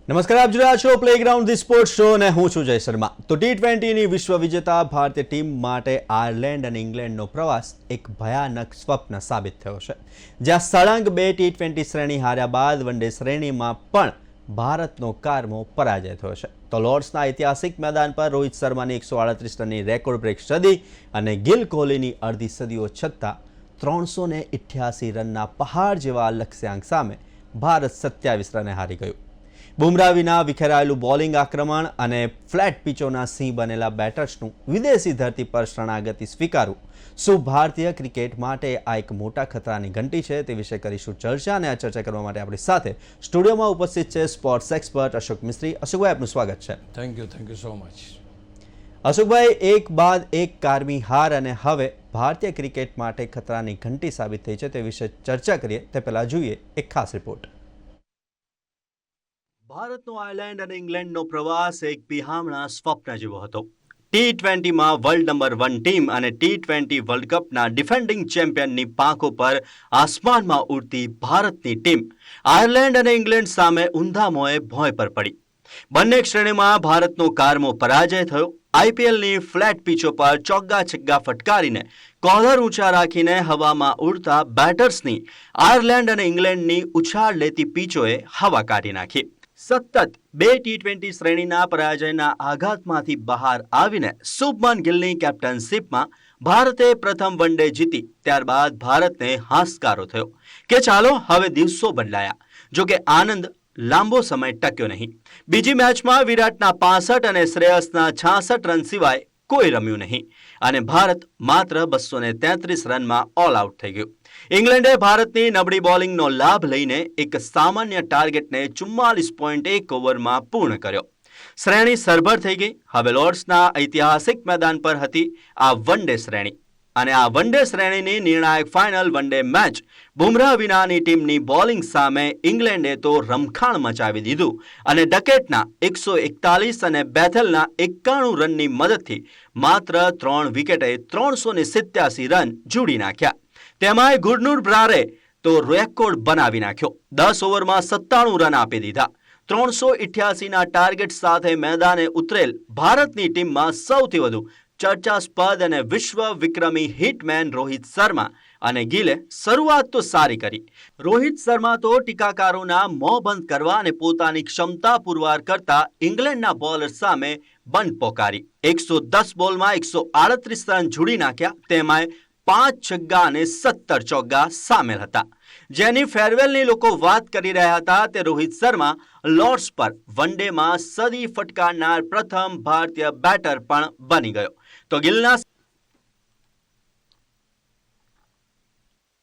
નમસ્કાર, આપ જોઈ રહ્યા છો પ્લેગ્રાઉન્ડ ધી સ્પોર્ટ્સ શો અને હું છું જય શર્મા। તો T20ની વિશ્વ વિજેતા ભારતીય ટીમ માટે આયર્લેન્ડ અને ઇંગ્લેન્ડનો પ્રવાસ એક ભયાનક સ્વપ્ન સાબિત થયો છે, જ્યાં સળંગ 2 T20 શ્રેણી હાર્યા બાદ વન ડે શ્રેણીમાં પણ ભારતનો કારમો પરાજય થયો છે। તો લોર્ડ્સના ઐતિહાસિક મેદાન પર રોહિત શર્માની 138 રનની રેકોર્ડ બ્રેક સદી અને ગિલ કોહલીની અડધી સદીઓ છતાં 388 રનના પહાડ જેવા લક્ષ્યાંક સામે ભારત 27 રને હારી ગયું। બુમરાહ વિના વિખેરાયેલું બોલિંગ આક્રમણ અને ફ્લેટ પિચોના સિંહ બનેલા બેટર્સનું વિદેશી ધરતી પર શરણાગતિ સ્વીકારવું શું ભારતીય ક્રિકેટ માટે આ એક મોટા ખતરાની ઘંટી છે? તે વિશે કરીશું ચર્ચા, અને આ ચર્ચા કરવા માટે આપણી સાથે સ્ટુડિયોમાં ઉપસ્થિત છે સ્પોર્ટ્સ એક્સપર્ટ અશોક મિસ્ત્રી। અશોકભાઈ, આપનું સ્વાગત છે। Thank you so much. Ashokbhai, એક બાદ એક કારમી હાર અને હવે ભારતીય ક્રિકેટ માટે ખતરાની ઘંટી સાબિત થઈ છે, તે વિશે ચર્ચા કરીએ તે પહેલાં જોઈએ એક ખાસ રિપોર્ટ। ભારતનો આયર્લેન્ડ અને ઇંગ્લેન્ડનો પ્રવાસ એક બિહામણા સ્વપ્ન જેવો હતો। T20માં વર્લ્ડ નંબર 1 ટીમ અને T20 વર્લ્ડ કપના ડિફેન્ડિંગ ચેમ્પિયનની પાંખો પર આસમાનમાં ઉડતી ભારતની ટીમ આયર્લેન્ડ અને ઇંગ્લેન્ડ સામે ઊંધા મોંએ ભોંય પર પડી। બંને શ્રેણીમાં ભારતનો કારમો પરાજય થયો। IPLની ફ્લેટ પીચો પર ચોગ્ગા છગ્ગા ફટકારીને કોલર ઊંચા રાખીને હવામાં ઉડતા બેટર્સની આયર્લેન્ડ અને ઇંગ્લેન્ડની ઉછાળ લેતી પીચોએ હવા કાઢી નાખી। સતત 2 T20 શ્રેણીના પરાજયના આઘાતમાંથી બહાર આવીને શુભમન ગિલની કેપ્ટનશીપમાં ભારતે પ્રથમ વન ડે જીતી ત્યારબાદ ભારતને હાશકારો થયો કે ચાલો હવે દિવસો બદલાયા। જો કે આનંદ લાંબો સમય ટક્યો નહીં। બીજી મેચમાં વિરાટના 65 અને શ્રેયસના 66 રન સિવાય કોઈ રમ્યું નહીં અને ભારત માત્ર 233 રનમાં ઓલ આઉટ થઈ ગયું। ઇંગ્લેન્ડે ભારતની નબળી બોલિંગનો લાભ લઈને એક સામાન્ય ટાર્ગેટને 44.1 ઓવરમાં પૂર્ણ કર્યો। શ્રેણી સરભર થઈ ગઈ। હવે લોર્ડ્સના ઐતિહાસિક મેદાન પર હતી આ વન ડે શ્રેણી અને આ વન ડે શ્રેણીની નિર્ણાયક final one day match Bumrah વિનાની ટીમની બોલિંગ સામે ઇંગ્લેન્ડે તો રમખાણ મચાવી દીધું અને ડકેટના 141 અને બેથેલના 91 રનની મદદથી માત્ર 3 વિકેટે 387 રન જોડી નાખ્યા। તેમાંય ગુરનૂર બ્રારે તો રેકોર્ડ બનાવી નાખ્યો। 10 ઓવરમાં 97 રન આપી દીધા। 388ના ટાર્ગેટ સાથે મેદાને ઉતરેલ ભારતની ટીમમાં સૌથી વધુ ચર્ચાસ્પદ અને વિશ્વ વિક્રમી હિટમેન રોહિત શર્મા અને ગિલે શરૂઆત તો સારી કરી। રોહિત શર્મા તો ટીકાકારોના મોં બંધ કરવા અને પોતાની ક્ષમતા પુરવાર કરતા ઇંગ્લેન્ડના બોલર સામે બંધ પોકારી 110 બોલમાં 138 રન જોડી નાખ્યા। તેમાંય 5 છગ્ગા અને 17 ચોગ્ગા સામેલ હતા। જેની ફેરવેલની લોકો વાત કરી રહ્યા હતા તે રોહિત શર્મા લોર્ડ્સ પર વન ડેમાં સદી ફટકારનાર પ્રથમ ભારતીય બેટર પણ બની ગયો। તો ગિલના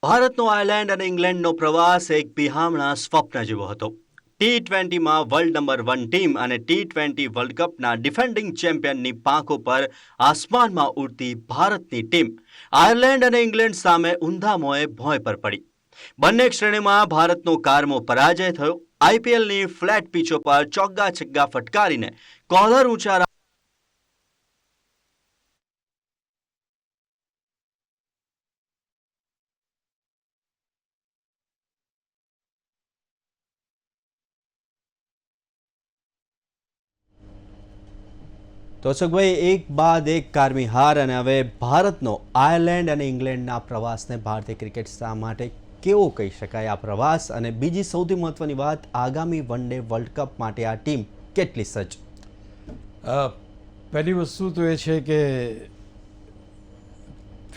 ભારતનો આયર્લેન્ડ અને ઇંગ્લેન્ડનો પ્રવાસ એક બિહામણા સ્વપ્ન જેવો હતો। T20માં વર્લ્ડ નંબર 1 ટીમ અને T20 વર્લ્ડ કપના ડિફેન્ડિંગ ચેમ્પિયનની પાંખો પર આસમાનમાં ઉડતી ભારતની ટીમ આયર્લેન્ડ અને ઇંગ્લેન્ડ સામે ઊંધા મોંએ ભોંય પર પડી। બંને શ્રેણીમાં ભારતનો કારમો પરાજય થયો। IPLની ફ્લેટ પીચો પર ચોગ્ગા છગ્ગા ફટકારીને કોલર ઊંચા તો અશોકભાઈ, એક બાદ એક કારમી હાર અને હવે ભારતનો આયર્લેન્ડ અને ઇંગ્લેન્ડના પ્રવાસને ભારતીય ક્રિકેટ શા માટે કેવો કહી શકાય આ પ્રવાસ? અને બીજી સૌથી મહત્વની વાત, આગામી વન ડે વર્લ્ડ કપ માટે આ ટીમ કેટલી સજ્જ? પહેલી વસ્તુ તો એ છે કે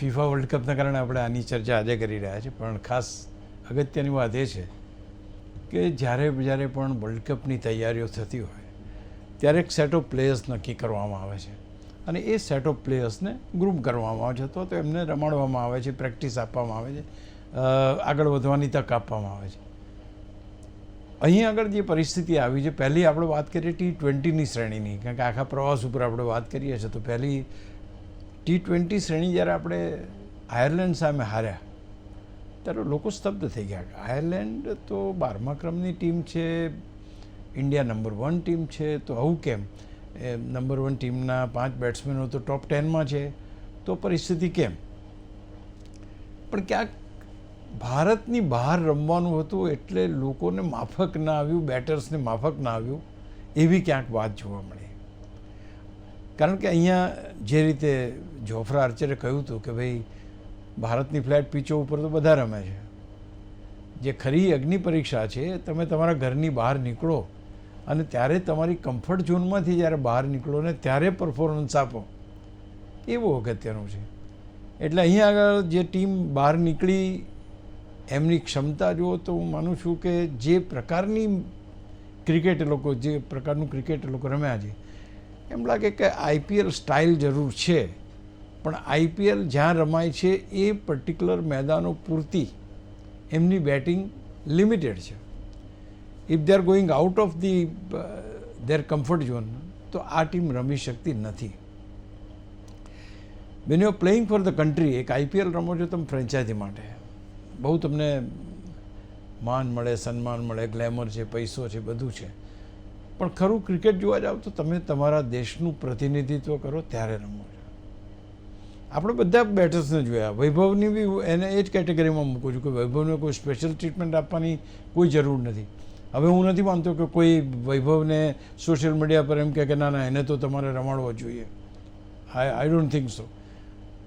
ફિફા વર્લ્ડ કપના કારણે આપણે આની ચર્ચા આજે કરી રહ્યા છીએ, પણ ખાસ અગત્યની વાત એ છે કે જ્યારે પણ વર્લ્ડ કપની તૈયારીઓ થતી હોય ત્યારે એક સેટ ઓફ પ્લેયર્સ નક્કી કરવામાં આવે છે અને એ સેટ ઓફ પ્લેયર્સને ગ્રુપ કરવામાં આવે છે અથવા તો એમને રમાડવામાં આવે છે, પ્રેક્ટિસ આપવામાં આવે છે, આગળ વધવાની તક આપવામાં આવે છે। અહીં આગળ જે પરિસ્થિતિ આવી છે, પહેલી આપણે વાત કરીએ T20ની શ્રેણીની, કારણ કે આખા પ્રવાસ ઉપર આપણે વાત કરીએ છીએ, તો પહેલી T20 શ્રેણી જ્યારે આપણે આયર્લેન્ડ સામે હાર્યા ત્યારે લોકો સ્તબ્ધ થઈ ગયા। આયર્લેન્ડ તો 12મા ક્રમની ટીમ છે, ઇન્ડિયા નંબર 1 ટીમ છે, તો આવું કેમ? નંબર 1 ટીમના 5 બેટ્સમેનો તો ટોપ 10માં છે, તો પરિસ્થિતિ કેમ? પણ ક્યાંક ભારતની બહાર રમવાનું હતું એટલે લોકોને માફક ના આવ્યું, બેટર્સને માફક ના આવ્યું એવી ક્યાંક વાત જોવા મળી. કારણ કે અહીંયા જે રીતે જોફ્રા આર્ચરે કહ્યું હતું કે ભાઈ ભારતની ફ્લેટ પીચો ઉપર તો બધા રમે છે, જે ખરી અગ્નિ પરીક્ષા છે તમે તમારા ઘરની બહાર નીકળો અને ત્યારે તમારી કમ્ફર્ટ ઝોનમાંથી જ્યારે બહાર નીકળો ને ત્યારે પરફોર્મન્સ આપો, એ બહુ અગત્યનું છે. એટલે અહીંયા આગળ જે ટીમ બહાર નીકળી એમની ક્ષમતા જુઓ તો હું માનું છું કે જે પ્રકારની ક્રિકેટ એ લોકો જે પ્રકારનું ક્રિકેટ એ લોકો રમ્યા છે એમ લાગે કે આઈપીએલ સ્ટાઇલ જરૂર છે, પણ આઈપીએલ જ્યાં રમાય છે એ પર્ટિક્યુલર મેદાનો પૂરતી એમની બેટિંગ લિમિટેડ છે. If they are going out of their comfort zone તો આ ટીમ રમી શકતી નથી. When you are playing for the country, એક આઈપીએલ રમો છો તમે ફ્રેન્ચાઇઝી માટે, બહુ તમને માન મળે, સન્માન મળે, ગ્લેમર છે, પૈસો છે, બધું છે, પણ ખરું ક્રિકેટ જોવા જાઓ તો તમે તમારા દેશનું પ્રતિનિધિત્વ કરો ત્યારે રમો છો. આપણે બધા બેટર્સને જોયા, વૈભવની બી એને એ જ કેટેગરીમાં મૂકું છું કે વૈભવને કોઈ સ્પેશિયલ ટ્રીટમેન્ટ આપવાની કોઈ જરૂર નથી. હવે હું નથી માનતો કે કોઈ વૈભવને સોશિયલ મીડિયા પર એમ કહે કે ના ના એને તો તમારે રમાડવો જોઈએ. I don't think so.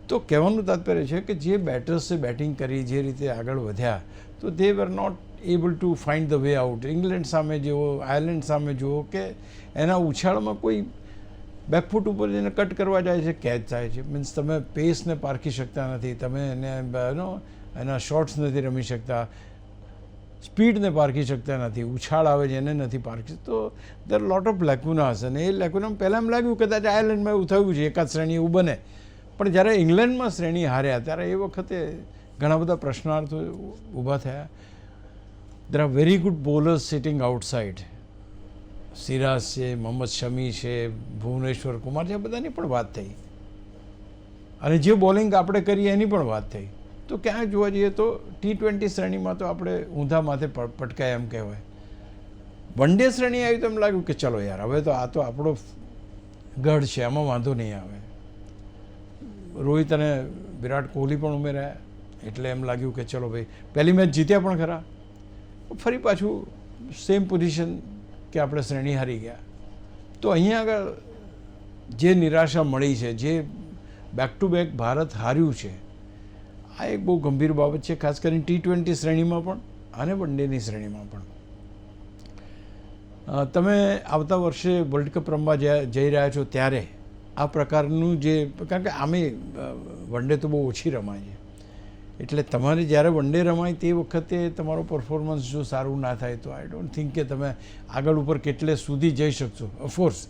તો કહેવાનું તાત્પર્ય છે કે જે બેટર્સે બેટિંગ કરી, જે રીતે આગળ વધ્યા, તો they were not able to find the way out. England સામે જુઓ, આયર્લેન્ડ સામે જુઓ કે એના ઉછાળમાં કોઈ બેકફૂટ ઉપર જઈને કટ કરવા જાય છે, કેચ થાય છે. મીન્સ તમે પેસને પારખી શકતા નથી, તમે એને એના શોટ્સ નથી રમી શકતા, સ્પીડને પારખી શકતા નથી, ઉછાળ આવે છે એને નથી પારખી. તો દેર લોટ ઓફ લેક્યુનાસ, અને એ લેક્યુના પહેલાં એમ લાગ્યું કદાચ આયર્લેન્ડમાં એવું થયું છે, એકાદ શ્રેણી એવું બને, પણ જ્યારે ઇંગ્લેન્ડમાં શ્રેણી હાર્યા ત્યારે એ વખતે ઘણા બધા પ્રશ્નાર્થો ઊભા થયા. There are very good bowlers sitting outside. Siraj છે, મોહમ્મદ શમી છે, ભુવનેશ્વર કુમાર છે, બધાની પણ વાત થઈ, અને જે બોલિંગ આપણે કરીએ એની પણ વાત થઈ. તો ક્યાંય જોવા જઈએ તો T20 શ્રેણીમાં તો આપણે ઊંધા માથે પટકાય એમ કહેવાય. વન ડે શ્રેણી આવી તો એમ લાગ્યું કે ચલો યાર હવે તો આ તો આપણો ગઢ છે, આમાં વાંધો નહીં આવે. રોહિત અને વિરાટ કોહલી પણ ઉમેર્યા એટલે એમ લાગ્યું કે ચલો ભાઈ પહેલી મેચ જીત્યા પણ ખરા, ફરી પાછું સેમ પોઝિશન કે આપણે શ્રેણી હારી ગયા. તો અહીંયા આગળ જે નિરાશા મળી છે, જે બેક ટુ બેક ભારત હાર્યું છે, આ એક બહુ ગંભીર બાબત છે, ખાસ કરીને T20 શ્રેણીમાં પણ અને વન ડેની શ્રેણીમાં પણ. તમે આવતા વર્ષે વર્લ્ડ કપ રમવા જઈ રહ્યા છો ત્યારે આ પ્રકારનું જે, કારણ કે આમે વન ડે તો બહુ ઓછી રમાય છે, એટલે તમારે જ્યારે વન ડે રમાય તે વખતે તમારો પરફોર્મન્સ જો સારું ના થાય તો આઈ ડોન્ટ થિંક કે તમે આગળ ઉપર કેટલે સુધી જઈ શકશો. ઓફકોર્સ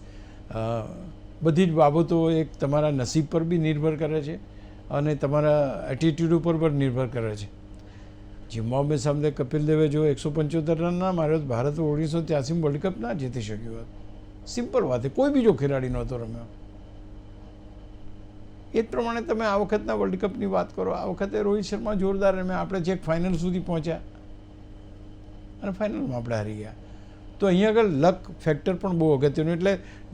બધી જ બાબતો એક તમારા નસીબ પર બી નિર્ભર કરે છે અને તમારા એટીટ્યૂડ ઉપર પણ નિર્ભર કરે છે. ઝિમ્બાબ્વે સામે કપિલ દેવે જો 175 રન ના માર્યો તો ભારત 1983 વર્લ્ડ કપ ના જીતી શક્યું હોત. સિમ્પલ વાત છે, કોઈ બીજો ખેલાડી નહોતો રમ્યો. એ જ પ્રમાણે તમે આ વખતના વર્લ્ડ કપની વાત કરો, આ વખતે રોહિત શર્મા જોરદાર રમ્યા, આપણે છેક ફાઇનલ સુધી પહોંચ્યા અને ફાઇનલમાં આપણે હારી ગયા. તો અહીંયા આગળ લક ફેક્ટર પણ બહુ અગત્યનું, એટલે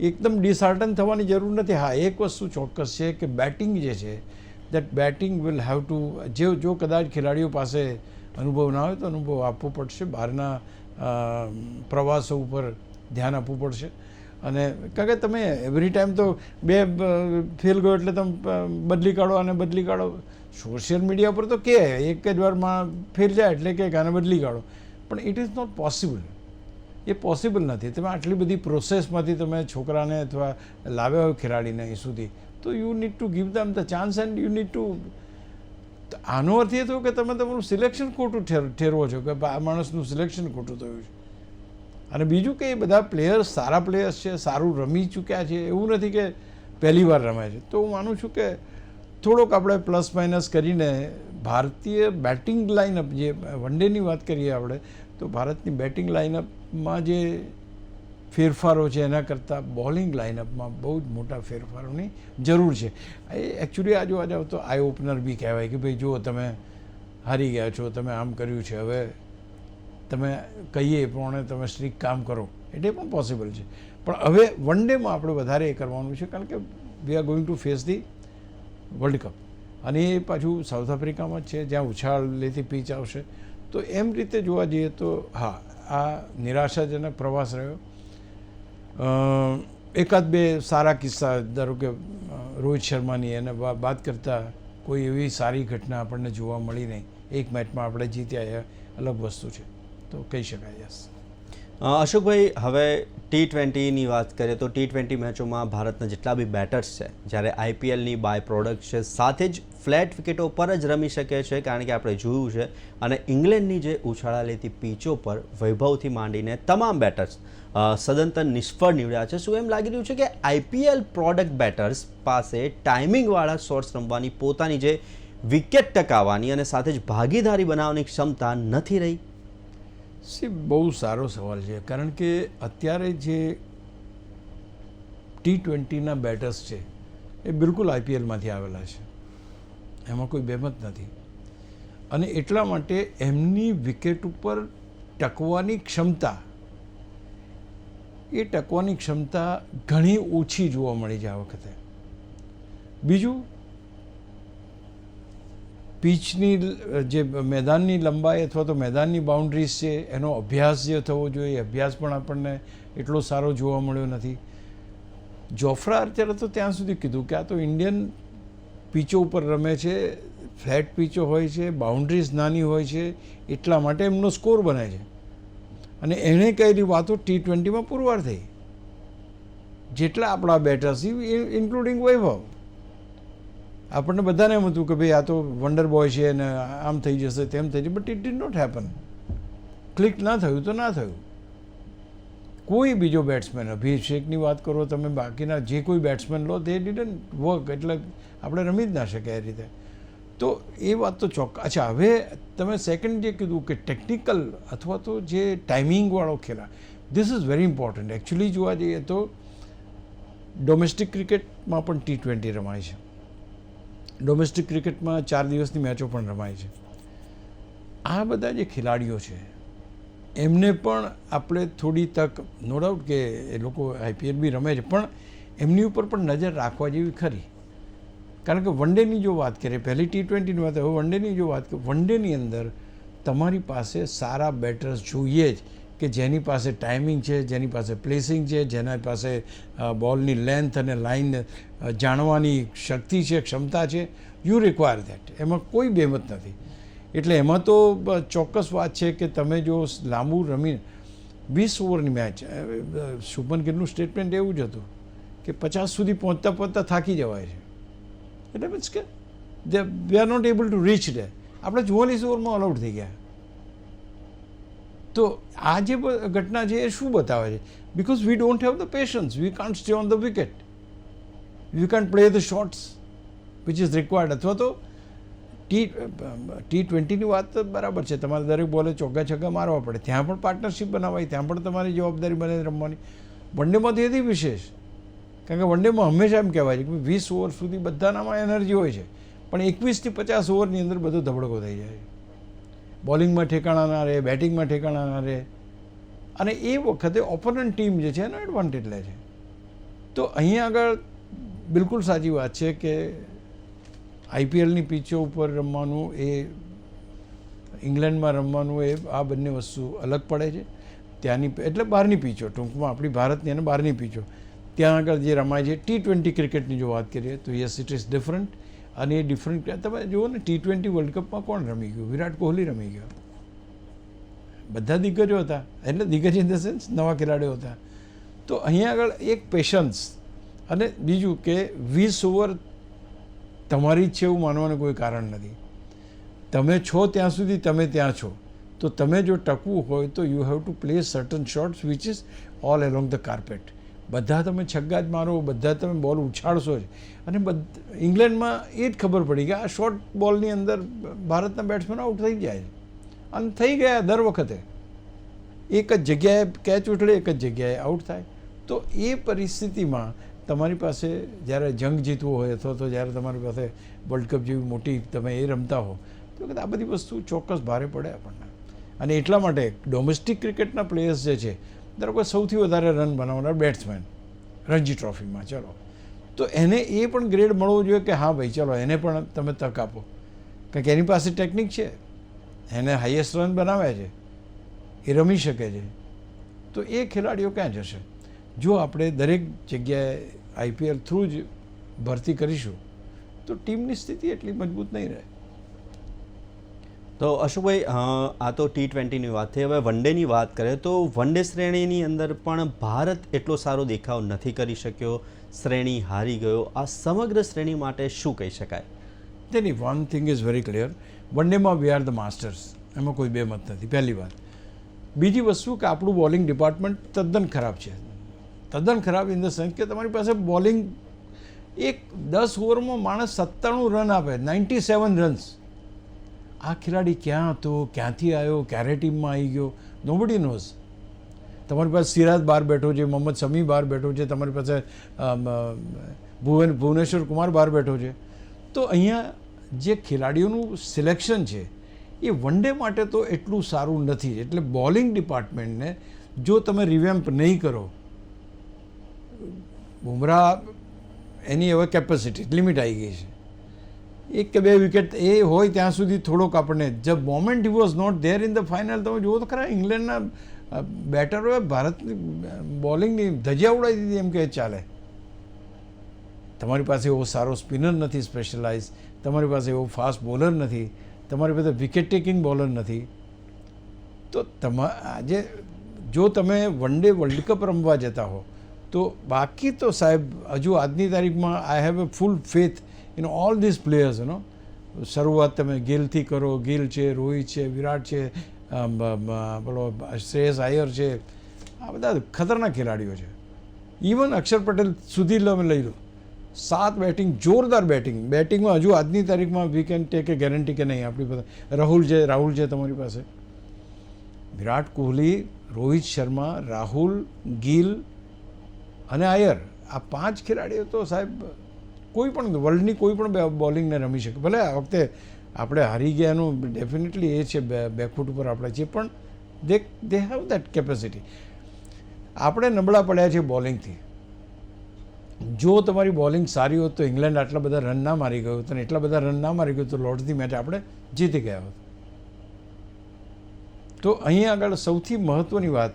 એકદમ ડિસહાર્ટન થવાની જરૂર નથી. હા, એક વસ્તુ ચોક્કસ છે કે બેટિંગ જે છે that batting will have to, જો કદાચ ખેલાડીઓ પાસે અનુભવ ના હોય તો અનુભવ આપવો પડશે, બહારના પ્રવાસો ઉપર ધ્યાન આપવું પડશે. અને કારણ કે તમે એવરી ટાઈમ તો બે ફેલ ગયો એટલે તમે બદલી કાઢો અને બદલી કાઢો. સોશિયલ મીડિયા પર તો કે એક જ વારમાં ફેલ જાય એટલે કે આને બદલી કાઢો, પણ ઇટ ઇઝ નોટ પોસિબલ. એ પોસિબલ નથી. તમે આટલી બધી પ્રોસેસમાંથી તમે છોકરાને અથવા લાવ્યા હોય ખેલાડીને અહીં સુધી, તો you need to give them the chance and you need to. આનો અર્થ એ થયો કે તમે તમારું સિલેક્શન ખોટું ઠેરવો છો, કે આ માણસનું સિલેક્શન ખોટું થયું છે. અને બીજું કે એ બધા પ્લેયર્સ સારા પ્લેયર્સ છે, સારું રમી ચૂક્યા છે, એવું નથી કે પહેલી વાર રમાય છે. તો હું માનું છું કે થોડોક આપણે પ્લસ માઇનસ કરીને ભારતીય બેટિંગ લાઇનઅપ, જે વન ડેની વાત કરીએ આપણે, તો ભારતની બેટિંગ લાઇનઅપમાં જે ફેરફારો છે એના કરતાં બોલિંગ લાઇનઅપમાં બહુ જ મોટા ફેરફારોની જરૂર છે. એ એકચ્યુઅલી આ જોવા જાવ તો આઈ ઓપનર બી કહેવાય કે ભાઈ જુઓ તમે હારી ગયા છો, તમે આમ કર્યું છે, હવે તમે કહીએ એ પ્રમાણે તમે સ્ટ્રીક કામ કરો, એટલે પણ પોસિબલ છે. પણ હવે વન ડેમાં આપણે વધારે એ કરવાનું છે, કારણ કે we are going to face the world cup, અને એ પાછું સાઉથ આફ્રિકામાં જ છે જ્યાં ઉછાળેલી પીચ આવશે. તો એમ રીતે જોવા જઈએ તો હા, આ નિરાશાજનક પ્રવાસ રહ્યો. એકાદ બે સારા કિસ્સા, ધારો કે રોહિત શર્માની, એને વાત કરતાં કોઈ એવી સારી ઘટના આપણને જોવા મળી નહીં. એક મેચમાં આપણે જીત્યા એ અલગ વસ્તુ છે, તો કહી શકાય. યસ. અશોકભાઈ, હવે T20ની વાત કરીએ તો T20 મેચોમાં ભારતના જેટલા બી બેટર્સ છે, જ્યારે IPLની બાય પ્રોડક્ટ છે, સાથે જ ફ્લેટ વિકેટો પર જ રમી શકે છે, કારણ કે આપણે જોયું છે. અને ઇંગ્લેન્ડની જે ઉછાળા લેતી પીચો પર વૈભવથી માંડીને તમામ બેટર્સ સદંતર નિષ્ફળ નીવડ્યા છે. શું એમ લાગી રહ્યું છે કે IPL પ્રોડક્ટ બેટર્સ પાસે ટાઈમિંગવાળા શોટ્સ રમવાની, પોતાની જે વિકેટ ટકાવવાની અને સાથે જ ભાગીદારી બનાવવાની ક્ષમતા નથી રહી? બહુ સારો સવાલ છે, કારણ કે અત્યારે જે T20ના બેટર્સ છે એ બિલકુલ IPLમાંથી આવેલા છે, એમાં કોઈ બેમત નથી. અને એટલા માટે એમની વિકેટ ઉપર ટકવાની ક્ષમતા ઘણી ઓછી જોવા મળી છે આ વખતે. બીજું, પીચની જે મેદાનની લંબાઈ અથવા તો મેદાનની બાઉન્ડ્રીઝ છે એનો અભ્યાસ જે થવો જોઈએ, અભ્યાસ પણ આપણને એટલો સારો જોવા મળ્યો નથી. જોફ્રા આર્ચરે તો ત્યાં સુધી કીધું કે આ તો ઇન્ડિયન પીચો ઉપર રમે છે, ફ્લેટ પીચો હોય છે, બાઉન્ડ્રીઝ નાની હોય છે, એટલા માટે એમનો સ્કોર બને છે. અને એણે કહેલી વાતો T20માં પુરવાર થઈ. જેટલા આપણા બેટર્સ, ઇન્ક્લુડિંગ વૈભવ, આપણને બધાને એમ હતું કે ભાઈ આ તો વન્ડર બોય છે અને આમ થઈ જશે, તેમ થઈ જશે, but it did not happen. Click ના થયું તો ના થયું. કોઈ બીજો બેટ્સમેન, અભિષેકની વાત કરો તમે, બાકીના જે કોઈ બેટ્સમેન લો, તે ડીડન્ટ વર્ક, એટલે આપણે રમી જ ના શકીએ એ રીતે. તો એ વાત તો ચોક્કસ. અચ્છા, હવે તમે સેકન્ડ જે કીધું કે ટેકનિકલ અથવા તો જે ટાઈમિંગવાળો ખેલા, this is very important. Actually જોવા જઈએ તો ડોમેસ્ટિક ક્રિકેટમાં પણ T20 રમાય છે. ડોમેસ્ટિક ક્રિકેટમાં 4 દિવસની મેચો પણ રમાય છે. આ બધા જે ખેલાડીઓ છે એમને પણ આપણે થોડી તક, નો ડાઉટ કે એ લોકો IPL બી રમે છે, પણ એમની ઉપર પણ નજર રાખવા જેવી ખરી. કારણ કે વન ડેની જો વાત કરીએ, પહેલી T20ની વાત, હવે વન ડેની જો વાત કરીએ, વન ડેની અંદર તમારી પાસે સારા બેટર્સ જોઈએ જ, કે જેની પાસે ટાઈમિંગ છે, જેની પાસે પ્લેસિંગ છે, જેના પાસે બોલની લેન્થ અને લાઇન જાણવાની શક્તિ છે, ક્ષમતા છે. You require that. એમાં કોઈ બેમત નથી. એટલે એમાં તો ચોક્કસ વાત છે કે તમે જો લાંબુ રમીને 20 ઓવરની મેચ, શુભમન ગિલનું સ્ટેટમેન્ટ એવું જ હતું કે 50 સુધી પહોંચતા થાકી જવાય છે. એટલે મીન્સ કે we are not able to reach day. આપણે 44 ઓવરમાં ઓલ આઉટ થઈ ગયા. તો આ જે ઘટના છે એ શું બતાવે છે? Because we don't have the patience, we can't stay on the wicket, we can't play the shots which is required. અથવા તો T20ની વાત તો બરાબર છે, તમારે દરેક બોલે ચોગ્ગા છગ્ગા મારવા પડે, ત્યાં પણ પાર્ટનરશિપ બનાવાય, ત્યાં પણ તમારી જવાબદારી બને રમવાની. વન ડેમાં તો એથી વિશેષ, કારણ કે વન ડેમાં હંમેશા એમ કહેવાય છે કે 20 ઓવર સુધી બધાનામાં એનર્જી હોય છે, પણ 21 થી 50 ઓવરની અંદર બધો ધબડકો થઈ જાય. બોલિંગમાં ઠેકાણા ના રહે, બેટિંગમાં ઠેકાણા ના રહે, અને એ વખતે ઓપોનન્ટ ટીમ જે છે એનો એડવાન્ટેજ લે છે. તો અહીંયા આગળ બિલકુલ સાચી વાત છે કે IPLની પીચો ઉપર રમવાનું એ ઇંગ્લેન્ડમાં રમવાનું એ આ બંને વસ્તુ અલગ પડે છે. ત્યાંની એટલે બહારની પીચો, ટૂંકમાં આપણી ભારતની અને બહારની પીચો, ત્યાં આગળ જે રમાય છે T20 ક્રિકેટની જો વાત કરીએ તો યસ, ઇટ ઇઝ ડિફરન્ટ. અને એ ડિફરન્ટ, તમે જુઓ ને T20 વર્લ્ડ કપમાં કોણ રમી ગયું? વિરાટ કોહલી રમી ગયો. બધા દિગ્ગજો હતા, એટલે દિગ્ગજ ઇન ધ સેન્સ નવા ખેલાડીઓ હતા. તો અહીંયા આગળ એક પેશન્સ, અને બીજું કે 20 ઓવર તમારી જ છે એવું માનવાનું કોઈ કારણ નથી. તમે છો ત્યાં સુધી તમે ત્યાં છો, તો તમે જો ટકવું હોય તો you have to play certain shots which is all along the carpet. બધા તમે છગ્ગા જ મારો, બધા તમે બોલ ઉછાળશો જ. અને ઇંગ્લેન્ડમાં એ જ ખબર પડી કે આ શોર્ટ બોલની અંદર ભારતના બેટ્સમેન આઉટ થઈ જાય છે, અને થઈ ગયા દર વખતે. એક જ જગ્યાએ કેચ ઉછળે, એક જ જગ્યાએ આઉટ થાય. તો એ પરિસ્થિતિમાં તમારી પાસે જ્યારે જંગ જીતવો હોય, અથવા તો જ્યારે તમારી પાસે વર્લ્ડ કપ જેવી મોટી તમે એ રમતા હો, તો આ બધી વસ્તુ ચોક્કસ ભારે પડે આપણને. અને એટલા માટે ડોમેસ્ટિક ક્રિકેટના પ્લેયર્સ જે છે, ધારો કે સૌથી વધારે રન બનાવનાર બેટ્સમેન રણજી ટ્રોફીમાં, ચલો, તો એને એ પણ ગ્રેડ મળવો જોઈએ કે હા ભાઈ ચલો એને પણ તમે તક આપો, કારણ કે એની પાસે ટેકનિક છે, એને હાઈએસ્ટ રન બનાવ્યા છે, એ રમી શકે છે. તો એ ખેલાડીઓ ક્યાં જશે? જો આપણે દરેક જગ્યાએ IPL થ્રુ જ ભરતી કરીશું તો ટીમની સ્થિતિ એટલી મજબૂત નહીં રહે. તો અશોકભાઈ, આ તો T20ની વાત થઈ. હવે વન ડેની વાત કરીએ તો વન ડે શ્રેણીની અંદર પણ ભારત એટલો સારો દેખાવ નથી કરી શક્યો, શ્રેણી હારી ગયો. આ સમગ્ર શ્રેણી માટે શું કહી શકાય? તેની one thing is very clear, one ડેમાં વી આર ધ માસ્ટર્સ, એમાં કોઈ બે મત નથી, પહેલી વાત. બીજી વસ્તુ કે આપણું બોલિંગ ડિપાર્ટમેન્ટ તદ્દન ખરાબ છે, તદ્દન ખરાબ ઇન ધ સેન્સ કે તમારી પાસે બોલિંગ એક 10 ઓવરમાં માણસ 97 રન આપે, 97 રન્સ. આ ખેલાડી ક્યાં હતો, ક્યાંથી આવ્યો, ક્યારે ટીમમાં આવી ગયો, નોબડી નોઝ. તમારી પાસે સિરાજ બહાર બેઠો છે, મોહમ્મદ શમી બહાર બેઠો છે, તમારી પાસે ભુવનેશ્વર કુમાર બહાર બેઠો છે. તો અહીંયા જે ખેલાડીઓનું સિલેક્શન છે એ વન ડે માટે તો એટલું સારું નથી. એટલે બોલિંગ ડિપાર્ટમેન્ટને જો તમે રિવેમ્પ નહીં કરો, બુમરાહ એની હવે કેપેસિટી લિમિટ આવી ગઈ છે, 1 કે 2 વિકેટ એ હોય ત્યાં સુધી થોડોક આપણને જબ moment he was not there in the final. તમે જુઓ તો ખરા ઇંગ્લેન્ડના બેટરોએ ભારતની બોલિંગની ધજા ઉડાવી દીધી એમ કે ચાલે. તમારી પાસે એવો સારો સ્પિનર નથી સ્પેશિયલાઇઝ, તમારી પાસે એવો ફાસ્ટ બોલર નથી, તમારી પાસે વિકેટ ટેકિંગ બોલર નથી. તો આજે જો તમે વન ડે વર્લ્ડ કપ રમવા જતા હો તો બાકી તો સાહેબ હજુ આજની તારીખમાં I have a full faith in all this players. શરૂઆત તમે ગિલથી કરો, ગિલ છે, રોહિત છે, વિરાટ છે, પેલો શ્રેયસ આયર છે, આ બધા ખતરનાક ખેલાડીઓ છે. ઇવન અક્ષર પટેલ સુધી તમે લઈ લો, 7 બેટિંગ, જોરદાર બેટિંગમાં હજુ આજની તારીખમાં we can take A guarantee કે નહીં. આપણી પાસે રાહુલ છે તમારી પાસે, વિરાટ કોહલી, રોહિત શર્મા, રાહુલ, ગિલ અને આયર, આ 5 ખેલાડીઓ તો સાહેબ કોઈ પણ વર્લ્ડની કોઈ પણ બોલિંગને રમી શકે. ભલે આ વખતે આપણે હારી ગયાનું ડેફિનેટલી એ છે, બેકફૂટ ઉપર આપણે છીએ, પણ દે હેવ દેટ કેપેસિટી. આપણે નબળા પડ્યા છે બોલિંગથી. જો તમારી બોલિંગ સારી હોત તો ઇંગ્લેન્ડ આટલા બધા રન ના મારી ગયું હતું, અને એટલા બધા રન ના મારી ગયું તો લોર્ડ્સની મેચ આપણે જીતી ગયા હોત. તો અહીં આગળ સૌથી મહત્ત્વની વાત,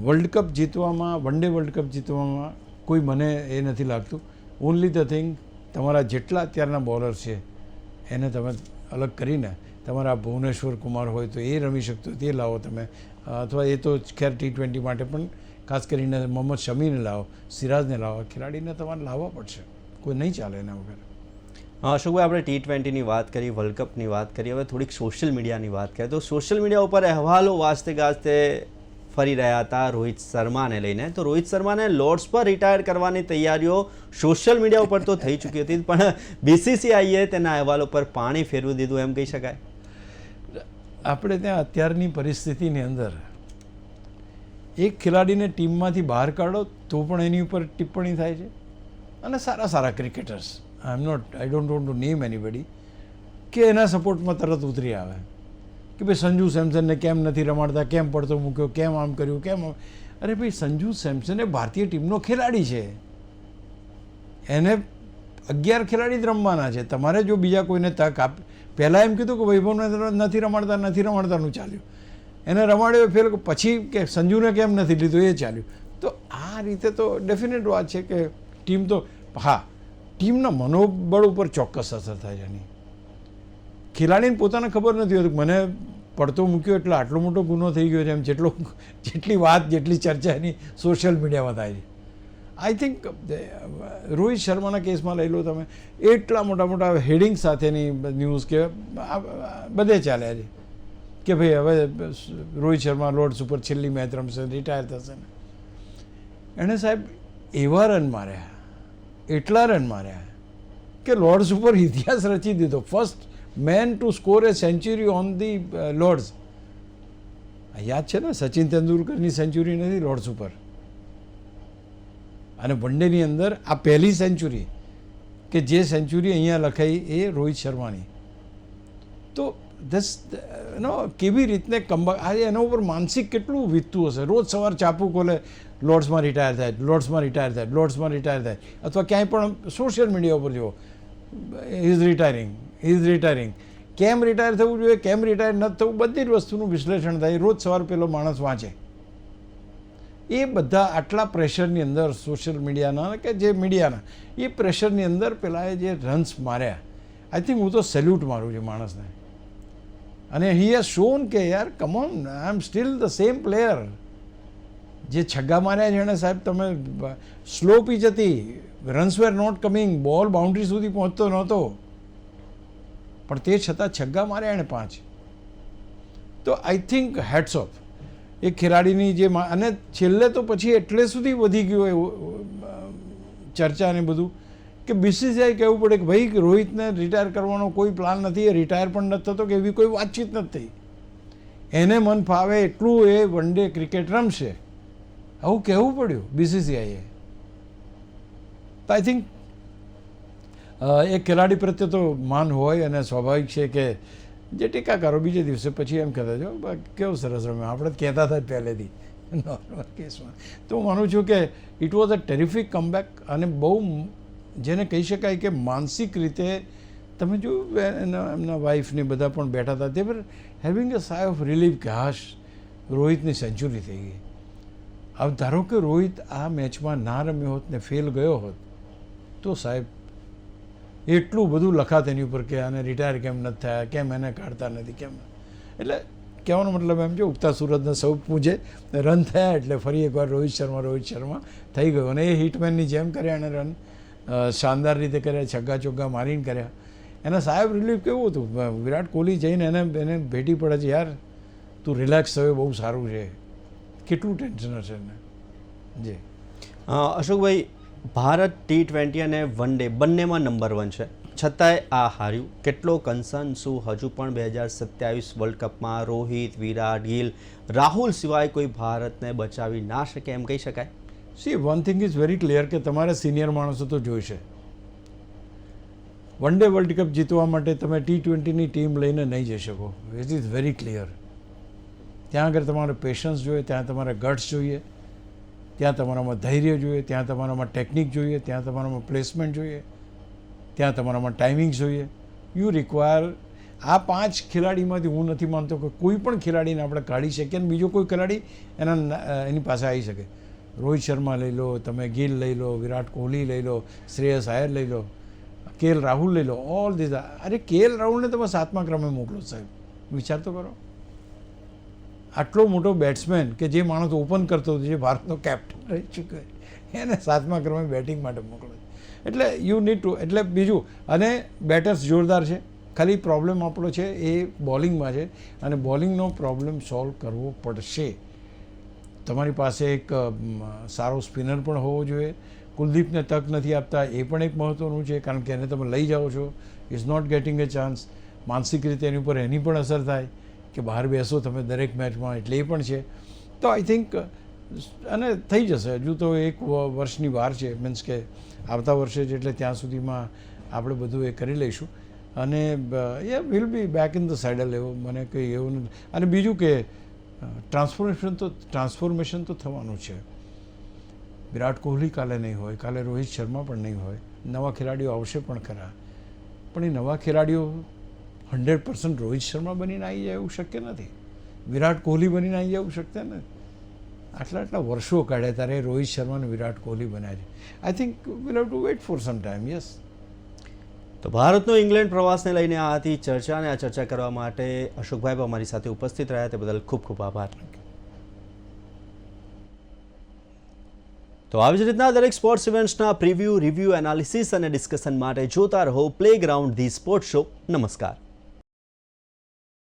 વર્લ્ડ કપ જીતવામાં, વન ડે વર્લ્ડ કપ જીતવામાં કોઈ મને એ નથી લાગતું. ઓનલી ધ થિંગ, તમારા જેટલા અત્યારના બોલર છે એને તમે અલગ કરીને, તમારા ભુવનેશ્વર કુમાર હોય તો એ રમી શકતો તે લાવો તમે, અથવા એ તો ખેર T20 માટે પણ ખાસ કરીને મોહમ્મદ શમીને લાવો, સિરાજને લાવો, ખેલાડીને તમારે લાવવા પડશે, કોઈ નહીં ચાલે એના વગર. અશોકભાઈ, આપણે T20ની વાત કરી, વર્લ્ડ કપની વાત કરી, હવે થોડીક સોશિયલ મીડિયાની વાત કરીએ તો સોશિયલ મીડિયા ઉપર અહેવાલો વાજતે ગાજતે ફરી રહ્યા હતા રોહિત શર્માને લઈને. તો રોહિત શર્માને લોર્ડ્સ પર રિટાયર કરવાની તૈયારીઓ સોશિયલ મીડિયા ઉપર તો થઈ ચૂકી હતી, પણ BCCIએ તેના અહેવાલો પર પાણી ફેરવી દીધું એમ કહી શકાય. આપણે ત્યાં અત્યારની પરિસ્થિતિની અંદર એક ખેલાડીને ટીમમાંથી બહાર કાઢો તો પણ એની ઉપર ટિપ્પણી થાય છે. અને સારા cricketers, I don't want to name anybody, કે એના સપોર્ટમાં તરત ઉતરી આવે કે ભાઈ સંજુ સેમસનને કેમ નથી રમાડતા, કેમ પડતો મૂક્યો, કેમ આમ કર્યું, કેમ આમ. અરે ભાઈ, સંજુ સેમસન એ ભારતીય ટીમનો ખેલાડી છે, એને 11 ખેલાડી જ રમવાના છે. તમારે જો બીજા કોઈને તક પહેલાં એમ કીધું કે વૈભવને નથી રમાડતાનું ચાલ્યું, એને રમાડ્યો ફેલ, પછી કે સંજુને કેમ નથી લીધું એ ચાલ્યું. તો આ રીતે તો ડેફિનેટ વાત છે કે ટીમ તો, હા, ટીમના મનોબળ ઉપર ચોક્કસ અસર થાય છે એની. ખેલાડીને પોતાને ખબર નથી હોતી મને પડતો મૂક્યો એટલે આટલો મોટો ગુનો થઈ ગયો છે એમ, જેટલી વાત, જેટલી ચર્ચા એની સોશિયલ મીડિયામાં થાય છે. આઈ થિંક રોહિત શર્માના કેસમાં લઈ લો તમે, એટલા મોટા હેડિંગ સાથેની ન્યૂઝ કે બધે ચાલ્યા છે કે ભાઈ હવે રોહિત શર્મા લોર્ડ્સ ઉપર છેલ્લી મેચ રમશે, રિટાયર થશે ને. એણે સાહેબ એવા રન માર્યા, એટલા રન માર્યા કે લોર્ડ્સ ઉપર ઇતિહાસ રચી દીધો. First man to score a century on the Lord's. યાદ છે ને, સચિન તેંડુલકરની સેન્ચુરી નથી લોર્ડ્સ ઉપર, અને વન ડેની અંદર આ પહેલી સેન્ચુરી કે જે સેન્ચુરી અહીંયા લખાઈ એ રોહિત શર્માની. તો કેવી રીતને આજે એના ઉપર માનસિક કેટલું વીતતું હશે. રોજ સવાર ચાપુ ખોલે, લોર્ડ્સમાં રિટાયર થાય, અથવા ક્યાંય પણ સોશિયલ મીડિયા ઉપર જુઓ, ઇઝ રિટાયરિંગ, કેમ રિટાયર થવું જોઈએ, કેમ રિટાયર નથી થવું, બધી જ વસ્તુનું વિશ્લેષણ થાય. રોજ સવાર પેલો માણસ વાંચે. એ બધા આટલા પ્રેશરની અંદર સોશિયલ મીડિયાના કે જે મીડિયાના એ પ્રેશરની અંદર પેલાએ જે રન્સ માર્યા, આઈ થિંક હું તો સેલ્યુટ મારું છું માણસને. અને હી હેઝ શોન કે યાર come on, I am still the same player. જે છગ્ગા માર્યા છે એણે સાહેબ, તમે સ્લો પીચ હતી, runs were not coming, ball boundary સુધી પહોંચતો નહોતો, પણ તે છતાં છગ્ગા માર્યા એણે 5. તો આઈ થિંક હેડ્સ ઓફ એ ખેલાડીની જે અને છેલ્લે તો પછી એટલે સુધી વધી ગયું એ ચર્ચા ને બધું કે બીસીસીઆઈ કહેવું પડે કે ભાઈ રોહિતને રિટાયર કરવાનો કોઈ પ્લાન નથી, એ રિટાયર પણ નથી થતો કે એવી કોઈ વાતચીત નથી થઈ. એને મન ફાવે એટલું એ વન ડે ક્રિકેટ રમશે, આવું કહેવું પડ્યું બીસીસીઆઈએ. તો આઈ થિંક એક ખેલાડી પ્રત્યે તો માન હોય અને સ્વાભાવિક છે કે જે ટીકાકારો બીજે દિવસે પછી એમ કહેતા જો કેવું સરસ રમ્યો, આપણે જ કહેતા હતા પહેલેથી નોર્મલ કેસમાં. તો હું માનું છું કે it was a terrific comeback અને બહુ જેને કહી શકાય કે માનસિક રીતે તમે જો એમના વાઈફને બધા પણ બેઠા હતા, તે પર having a psi of relief કે હાશ રોહિતની સેન્ચુરી થઈ ગઈ. હવે ધારો કે રોહિત આ મેચમાં ના રમ્યો હોત ને ફેલ ગયો હોત તો સાહેબ એટલું બધું લખાત એની ઉપર કે આને રિટાયર કેમ નથી થયા, કેમ એને કાઢતા નથી, કેમ. એટલે કહેવાનો મતલબ એમ છે ઉગતા સુરતને સૌ પૂજે, રન થયા એટલે ફરી એકવાર રોહિત શર્મા થઈ ગયો. અને એ હિટમેનની જેમ કર્યા એણે રન, શાનદાર રીતે કર્યા, છગ્ગા ચોગ્ગા મારીને કર્યા. એના સાહેબ રિલીફ કેવું હતું, વિરાટ કોહલી જઈને એને ભેટી પડે છે, યાર તું રિલેક્સ થયો, બહુ સારું છે, કેટલું ટેન્શન હશે એને. જી અશોકભાઈ, ભારત T20 અને વન ડે બંનેમાં નંબર 1 છે, છતાંય આ હાર્યું. કેટલો કન્સર્ન શું હજુ પણ 2027 વર્લ્ડ કપમાં રોહિત, વિરાટ, ગિલ, રાહુલ સિવાય કોઈ ભારતને બચાવી ના શકે એમ કહી શકાય? C one thing is very clear કે તમારે સિનિયર માણસો તો જોઈશે. વન ડે વર્લ્ડ કપ જીતવા માટે તમે T20ની ટીમ લઈને નહીં જઈ શકો, ઇટ ઇઝ વેરી ક્લિયર. ત્યાં આગળ તમારે પેશન્સ જોઈએ, ત્યાં તમારે ગટ્સ જોઈએ, ત્યાં તમારામાં ધૈર્ય જોઈએ, ત્યાં તમારામાં ટેકનિક જોઈએ, ત્યાં તમારામાં પ્લેસમેન્ટ જોઈએ, ત્યાં તમારામાં ટાઈમિંગ જોઈએ. યુ રિક્વાયર આ 5 ખેલાડીમાંથી હું નથી માનતો કે કોઈ પણ ખેલાડીને આપણે કાઢી શકીએ અને બીજો કોઈ ખેલાડી એની પાસે આવી શકે. રોહિત શર્મા લઈ લો, તમે ગિલ લઈ લો, વિરાટ કોહલી લઈ લો, શ્રેયસ આયર લઈ લો, KL રાહુલ લઈ લો, ઓલ ધીસ. અરે KL રાહુલને તમે 7મા ક્રમે મોકલો સાહેબ, વિચાર તો કરો. આટલો મોટો બેટ્સમેન કે જે માણસ ઓપન કરતો હતો, જે ભારતનો કેપ્ટન રહી ચૂક્યો, એને 7મા ક્રમે બેટિંગ માટે મોકલો. એટલે યુ નીડ ટુ, એટલે બીજું, અને બેટર્સ જોરદાર છે, ખાલી પ્રોબ્લેમ આપણો છે એ બોલિંગમાં છે અને બોલિંગનો પ્રોબ્લેમ સોલ્વ કરવો પડશે. તમારી પાસે એક સારો સ્પિનર પણ હોવો જોઈએ. કુલદીપને તક નથી આપતા, એ પણ એક મહત્ત્વનું છે, કારણ કે એને તમે લઈ જાઓ છો, is not getting a chance. માનસિક રીતે એની ઉપર એની પણ અસર થાય કે બહાર બેસો તમે દરેક મેચમાં, એટલે એ પણ છે. તો આઈ થિંક અને થઈ જશે, હજુ તો 1 વર્ષની વાર છે, મીન્સ કે આવતા વર્ષે જ, એટલે ત્યાં સુધીમાં આપણે બધું એ કરી લઈશું અને એ will be back in the saddle. એવું મને કંઈ એવું નથી. અને બીજું કે ટ્રાન્સફોર્મેશન તો થવાનું છે. વિરાટ કોહલી કાલે નહીં હોય, કાલે રોહિત શર્મા પણ નહીં હોય, નવા ખેલાડીઓ આવશે પણ ખરા, પણ એ નવા ખેલાડીઓ 100% રોહિત શર્મા બનીને આવી જાય એવું શક્ય નથી, વિરાટ કોહલી બનીને આવી જાય એવું શક્ય નથી. આટલા વર્ષો કાઢ્યા ત્યારે રોહિત શર્મા અને વિરાટ કોહલી બન્યા છે. I think will have to weight for some time. Yes. તો ભારતનો ઇંગ્લેન્ડ પ્રવાસને લઈને આ હતી ચર્ચા, અને આ ચર્ચા કરવા માટે અશોકભાઈ અમારી સાથે ઉપસ્થિત રહ્યા, તે બદલ ખૂબ ખૂબ આભાર. તો આવી જ રીતના દરેક સ્પોર્ટ્સ ઇવેન્ટ્સના પ્રિવ્યૂ, રિવ્યૂ, એનાલિસિસ અને ડિસ્કશન માટે જોતા રહો પ્લેગ્રાઉન્ડ ધી સ્પોર્ટ્સ શો. નમસ્કાર.